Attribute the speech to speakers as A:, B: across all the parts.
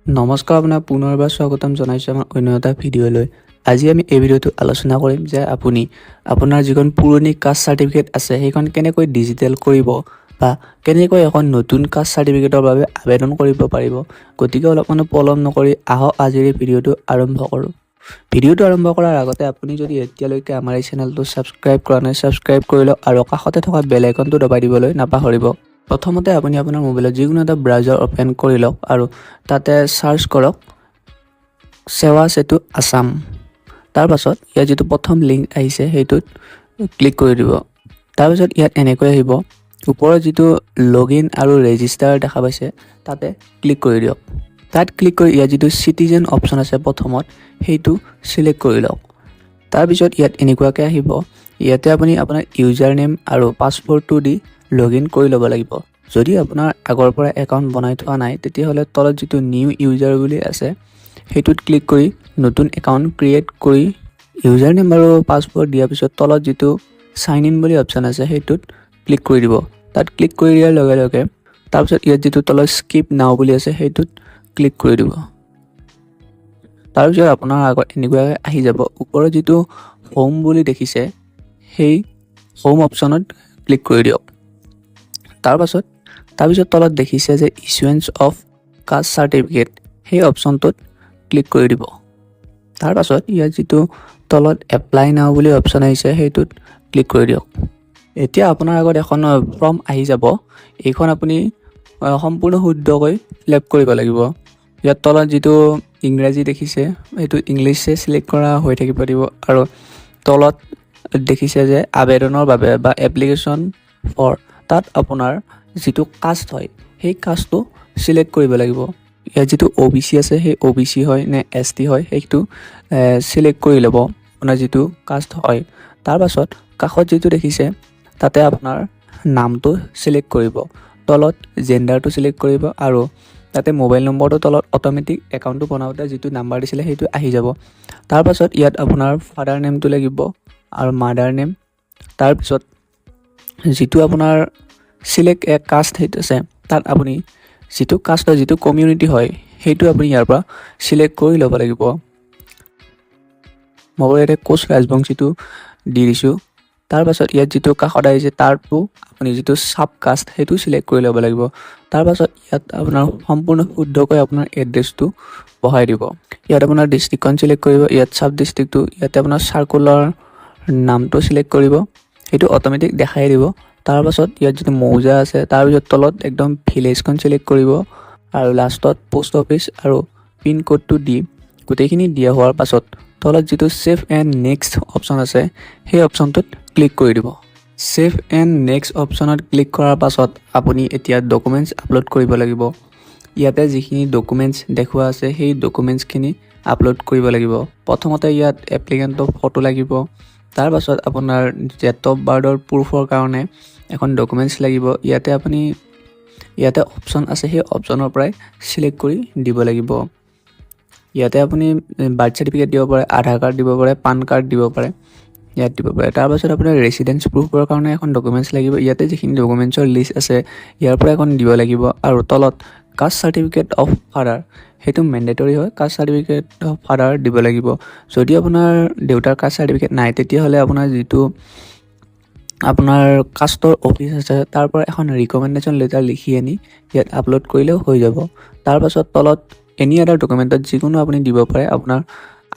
A: নমস্কাৰ, আপোনাক পুনৰবাৰ স্বাগতম জনাইছোঁ আমাৰ অন্য এটা ভিডিঅ'লৈ। আজি আমি এই ভিডিঅ'টো আলোচনা কৰিম যে আপুনি আপোনাৰ যিখন পুৰণি কাষ্ট চাৰ্টিফিকেট আছে সেইখন কেনেকৈ ডিজিটেল কৰিব বা কেনেকৈ এখন নতুন কাষ্ট চাৰ্টিফিকেটৰ বাবে আবেদন কৰিব পাৰিব। গতিকে অলপমান পলম নকৰি আহক আজিৰ এই ভিডিঅ'টো আৰম্ভ কৰোঁ। ভিডিঅ'টো আৰম্ভ কৰাৰ আগতে আপুনি যদি এতিয়ালৈকে আমাৰ এই চেনেলটো ছাবস্ক্ৰাইব কৰা নাই, ছাবস্ক্ৰাইব কৰি লওক আৰু কাষতে থকা বেল আইকনটো দবাই দিবলৈ নাপাহৰিব। প্ৰথমতে আপুনি আপোনাৰ মোবাইলত যিকোনো এটা ব্ৰাউজাৰ অ'পেন কৰি লওক আৰু তাতে সাৰ্চ কৰক সেৱা সেতু আসাম। তাৰ পাছত ইয়াত যিটো প্ৰথম লিংক আহিছে সেইটোত ক্লিক কৰি দিব। তাৰপিছত ইয়াত এনেকৈ আহিব, ওপৰত যিটো লগইন আৰু ৰেজিষ্টাৰ দেখা পাইছে তাতে ক্লিক কৰি দিয়ক। তাত ক্লিক কৰি ইয়াত যিটো চিটিজেন অপশ্যন আছে প্ৰথমত সেইটো চিলেক্ট কৰি লওক। তাৰপিছত ইয়াত এনেকুৱাকৈ আহিব, ইয়াতে আপুনি আপোনাৰ ইউজাৰ নেম আৰু পাছৱৰ্ডটো দি লগইন কৰি ল'ব লাগিব। যদি আপোনাৰ আগৰ পৰা একাউণ্ট বনাই থোৱা নাই তেতিয়াহ'লে তলত যিটো নিউ ইউজাৰ বুলি আছে সেইটোত ক্লিক কৰি নতুন একাউণ্ট ক্ৰিয়েট কৰি ইউজাৰ নেম আৰু পাছৱৰ্ড দিয়াৰ পিছত তলত যিটো চাইন ইন বুলি অপশ্যন আছে সেইটোত ক্লিক কৰি দিব। তাত ক্লিক কৰি দিয়াৰ লগে লগে তাৰপিছত ইয়াত যিটো তলত স্কিপ নাও বুলি আছে সেইটোত ক্লিক কৰি দিব। তাৰপিছত আপোনাৰ আগত এনেকুৱাকৈ আহি যাব, ওপৰত যিটো হোম বুলি দেখিছে সেই হোম অপশ্যনত ক্লিক কৰি দিয়ক। তাৰপিছত তলত দেখিছে যে ইছুৱেঞ্চ অফ কাষ্ট চাৰ্টিফিকেট সেই অপশ্যনটোত ক্লিক কৰি দিব। তাৰপাছত ইয়াত যিটো তলত এপ্লাই নাও বুলি অপশ্যন আহিছে সেইটোত ক্লিক কৰি দিয়ক। এতিয়া আপোনাৰ আগত এখন ফৰ্ম আহি যাব, এইখন আপুনি সম্পূৰ্ণ শুদ্ধকৈ ফিল আপ কৰিব লাগিব। ইয়াত তলত যিটো ইংৰাজী দেখিছে সেইটো ইংলিছে চিলেক্ট কৰা হৈ থাকিব দিব আৰু তলত দেখিছে যে আবেদনৰ বাবে বা এপ্লিকেশ্যন ফৰ, তাত আপোনাৰ যিটো কাষ্ট হয় সেই কাষ্টটো চিলেক্ট কৰিব লাগিব। ইয়াত যিটো OBC আছে সেই OBC হয় নে ST হয় সেইটো চিলেক্ট কৰি ল'ব আপোনাৰ যিটো কাষ্ট হয়। তাৰপাছত কাষত যিটো দেখিছে তাতে আপোনাৰ নামটো চিলেক্ট কৰিব, তলত জেণ্ডাৰটো চিলেক্ট কৰিব আৰু তাতে মোবাইল নম্বৰটো তলত অট'মেটিক একাউণ্টটো বনাওঁতে যিটো নাম্বাৰ দিছিলে সেইটো আহি যাব। তাৰপাছত ইয়াত আপোনাৰ ফাদাৰ নেমটো লাগিব আৰু মাদাৰ নেম। তাৰপিছত যিটো আপোনাৰ চিলেক্ট এ কাষ্ট সেইটো আছে তাত আপুনি যিটো কাষ্ট হয় যিটো কমিউনিটি হয় সেইটো আপুনি ইয়াৰ পৰা চিলেক্ট কৰি ল'ব লাগিব। মই ইয়াতে কোচ ৰাজবংশীটো দি দিছোঁ। তাৰপাছত ইয়াত যিটো কাষত আহিছে তাৰটো আপুনি যিটো চাব কাষ্ট সেইটো চিলেক্ট কৰি ল'ব লাগিব। তাৰপাছত ইয়াত আপোনাৰ সম্পূৰ্ণ শুদ্ধকৈ আপোনাৰ এড্ৰেছটো বহাই দিব। ইয়াত আপোনাৰ ডিষ্ট্ৰিক্টখন চিলেক্ট কৰিব, ইয়াত চাব ডিষ্ট্ৰিক্টটো, ইয়াতে আপোনাৰ চাৰ্কুলাৰ নামটো চিলেক্ট কৰিব, সেইটো অট'মেটিক দেখাই দিব। তাৰপাছত ইয়াত যিটো মৌজা আছে তাৰপিছত তলত একদম ভিলেজখন চিলেক্ট কৰিব আৰু লাষ্টত পোষ্ট অফিচ আৰু পিন কোডটো দি গোটেইখিনি দিয়া হোৱাৰ পাছত তলত যিটো ছেভ এণ্ড নেক্সট অপশ্যন আছে সেই অপশ্যনটোত ক্লিক কৰি দিব। ছেভ এণ্ড নেক্সট অপশ্যনত ক্লিক কৰাৰ পাছত আপুনি এতিয়া ডকুমেণ্টছ আপলোড কৰিব লাগিব। ইয়াতে যিখিনি ডকুমেণ্টছ দেখুওৱা আছে সেই ডকুমেণ্টছখিনি আপলোড কৰিব লাগিব। প্ৰথমতে ইয়াত এপ্লিকেণ্টৰ ফটো লাগিব, তাৰপাছত আপোনাৰ ডেট অফ বাৰ্থৰ প্ৰুফৰ কাৰণে এখন ডকুমেণ্টছ লাগিব। ইয়াতে অপশ্যন আছে সেই অপশ্যনৰ পৰাই চিলেক্ট কৰি দিব লাগিব। ইয়াতে আপুনি বাৰ্থ চাৰ্টিফিকেট দিব পাৰে, আধাৰ কাৰ্ড দিব পাৰে, পান কাৰ্ড দিব পাৰে, ইয়াত দিব পাৰে। তাৰপাছত আপোনাৰ ৰেচিডেঞ্চ প্ৰুফৰ কাৰণে এখন ডকুমেণ্টছ লাগিব। ইয়াতে যিখিনি ডকুমেণ্টছৰ লিষ্ট আছে ইয়াৰ পৰা এখন দিব লাগিব আৰু তলত কাষ্ট চাৰ্টিফিকেট অফ ফাদাৰ সেইটো মেণ্ডেটৰী হয়, কাষ্ট চাৰ্টিফিকেট অফ ফাদাৰ দিব লাগিব। যদি আপোনাৰ দেউতাৰ কাষ্ট চাৰ্টিফিকেট নাই তেতিয়াহ'লে আপোনাৰ যিটো আপোনাৰ কাষ্টৰ অফিচ আছে তাৰ পৰা এখন ৰিকমেণ্ডেশ্যন লেটাৰ লিখি আনি ইয়াত আপলোড কৰিলেও হৈ যাব। তাৰপাছত তলত এনি আদাৰ ডকুমেণ্টত যিকোনো আপুনি দিব পাৰে, আপোনাৰ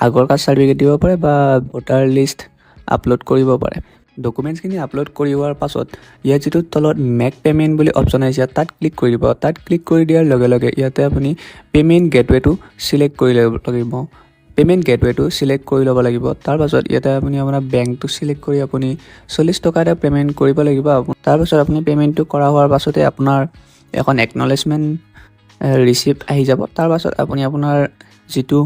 A: আগৰ কাষ্ট চাৰ্টিফিকেট দিব পাৰে বা ভোটাৰ লিষ্ট আপলোড কৰিব পাৰে। ডকুমেণ্টছখিনি আপলোড কৰি হোৱাৰ পাছত ইয়াত যিটো তলত মেক পে'মেণ্ট বুলি অপশ্যন আহিছে তাত ক্লিক কৰি দিব। তাত ক্লিক কৰি দিয়াৰ লগে লগে ইয়াতে আপুনি পে'মেণ্ট গেটৱে'টো চিলেক্ট কৰি ল'ব লাগিব। পে'মেণ্ট গেটৱে'টো চিলেক্ট কৰি ল'ব লাগিব। তাৰপাছত ইয়াতে আপুনি আপোনাৰ বেংকটো চিলেক্ট কৰি আপুনি 40 টকা এটা পে'মেণ্ট কৰিব লাগিব। তাৰপাছত আপুনি পে'মেণ্টটো কৰা হোৱাৰ পাছতে আপোনাৰ এখন একনলেজমেণ্ট ৰিচিপ্ট আহি যাব। তাৰপাছত আপুনি আপোনাৰ যিটো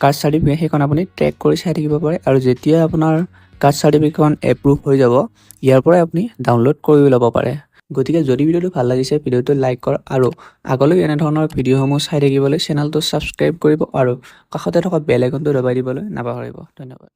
A: কাষ্ট চাৰ্টিফিকেট সেইখন আপুনি ট্ৰেক কৰি চাই থাকিব পাৰে আৰু যেতিয়া আপোনাৰ কাষ্ট চাৰ্টিফিকেটখন এপ্ৰুভ হৈ যাব ইয়াৰ পৰাই আপুনি ডাউনলোড কৰি ল'ব পাৰে। গতিকে যদি ভিডিঅ'টো ভাল লাগিছে ভিডিঅ'টো লাইক কৰক আৰু আগলৈ এনেধৰণৰ ভিডিঅ'সমূহ চাই থাকিবলৈ চেনেলটো ছাবস্ক্ৰাইব কৰিব আৰু কাষতে থকা বেল আইকনটো দবাই দিবলৈ নাপাহৰিব। ধন্যবাদ।